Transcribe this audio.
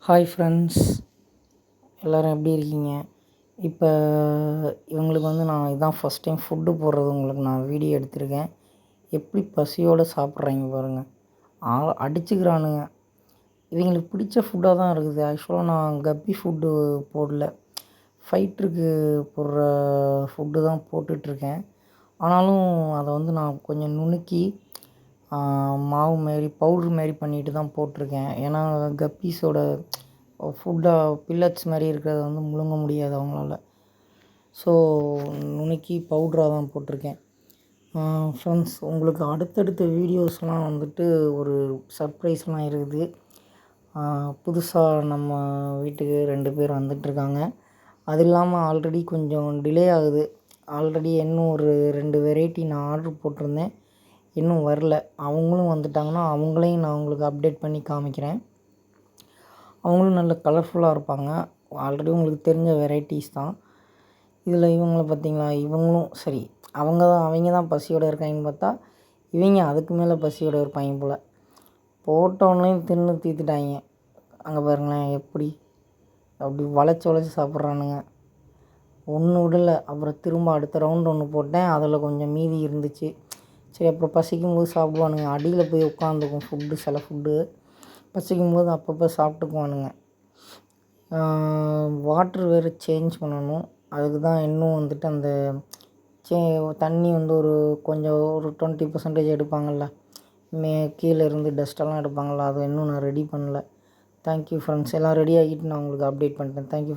Hi friends, எல்லோரும் எப்படி இருக்கீங்க? இப்போ இவங்களுக்கு நான் இதான் ஃபஸ்ட் டைம் ஃபுட்டு போடுறது உங்களுக்கு நான் வீடியோ எடுத்திருக்கேன். எப்படி பசியோடு சாப்பிட்றாங்க பாருங்கள். அடிச்சுக்கிறானுங்க. இவங்களுக்கு பிடிச்ச ஃபுட்டாக தான் இருக்குது. ஆக்சுவலாக நான் கப்பி ஃபுட்டு போடல, ஃபைட்டருக்கு போடுற ஃபுட்டு தான் போட்டுட்ருக்கேன். ஆனாலும் அதை நான் கொஞ்சம் நுணுக்கி மாவு மாரி பவுட்ரு மாரி பண்ணிட்டு தான் போட்டிருக்கேன். ஏன்னா கப்பீஸோட ஃபுட்டாக பில்லட்ஸ் மாதிரி இருக்கிறத முழுங்க முடியாது அவங்களால. ஸோ நுணுக்கி பவுட்ராக தான் போட்டிருக்கேன். ஃப்ரெண்ட்ஸ், உங்களுக்கு அடுத்தடுத்த வீடியோஸ்லாம் ஒரு சர்ப்ரைஸ்லாம் இருக்குது. புதுசாக நம்ம வீட்டுக்கு 2 பேர் வந்துட்டுருக்காங்க. அது இல்லாமல் ஆல்ரெடி கொஞ்சம் டிலே ஆகுது. ஆல்ரெடி இன்னும் ஒரு 2 வெரைட்டி நான் ஆர்ட்ரு போட்டிருந்தேன், இன்னும் வரல. அவங்களும் வந்துட்டாங்கன்னா அவங்களையும் நான் உங்களுக்கு அப்டேட் பண்ணி காமிக்கிறேன். அவங்களும் நல்ல கலர்ஃபுல்லாக இருப்பாங்க. ஆல்ரெடி உங்களுக்கு தெரிஞ்ச வெரைட்டிஸ் தான். இதில் இவங்கள பார்த்தீங்களா, இவங்களும் சரி, அவங்க தான் பசியோடு இருக்காங்கன்னு பார்த்தா இவங்க அதுக்கு மேலே பசியோடு இருப்பாங்க போல். போட்டோன்னையும் தின்னு தீர்த்துட்டாங்க. அங்கே பாருங்களேன், அப்படி வளைச்சி சாப்பிட்றானுங்க. ஒன்று விடலை. அப்புறம் திரும்ப அடுத்த ரவுண்டு ஒன்று போட்டேன், அதில் கொஞ்சம் மீதி இருந்துச்சு. சரி, அப்புறம் பசிக்கும்போது சாப்பிடுவானுங்க. அடியில் போய் உட்காந்துக்கும் ஃபுட்டு, சில ஃபுட்டு பசிக்கும்போது அப்பப்போ சாப்பிட்டுக்குவானுங்க. வாட்ரு வேறு சேஞ்ச் பண்ணணும். அதுக்கு தான் இன்னும் அந்த தண்ணி கொஞ்சம் ஒரு 20% எடுப்பாங்கள்ல, கீழே இருந்து டஸ்ட்டெல்லாம் எடுப்பாங்கள்ல, அதை இன்னும் நான் ரெடி பண்ணல. Thank you friends. எல்லாம் ரெடி ஆகிட்டு நான் உங்களுக்கு அப்டேட் பண்ணிட்டேன். தேங்க்யூ.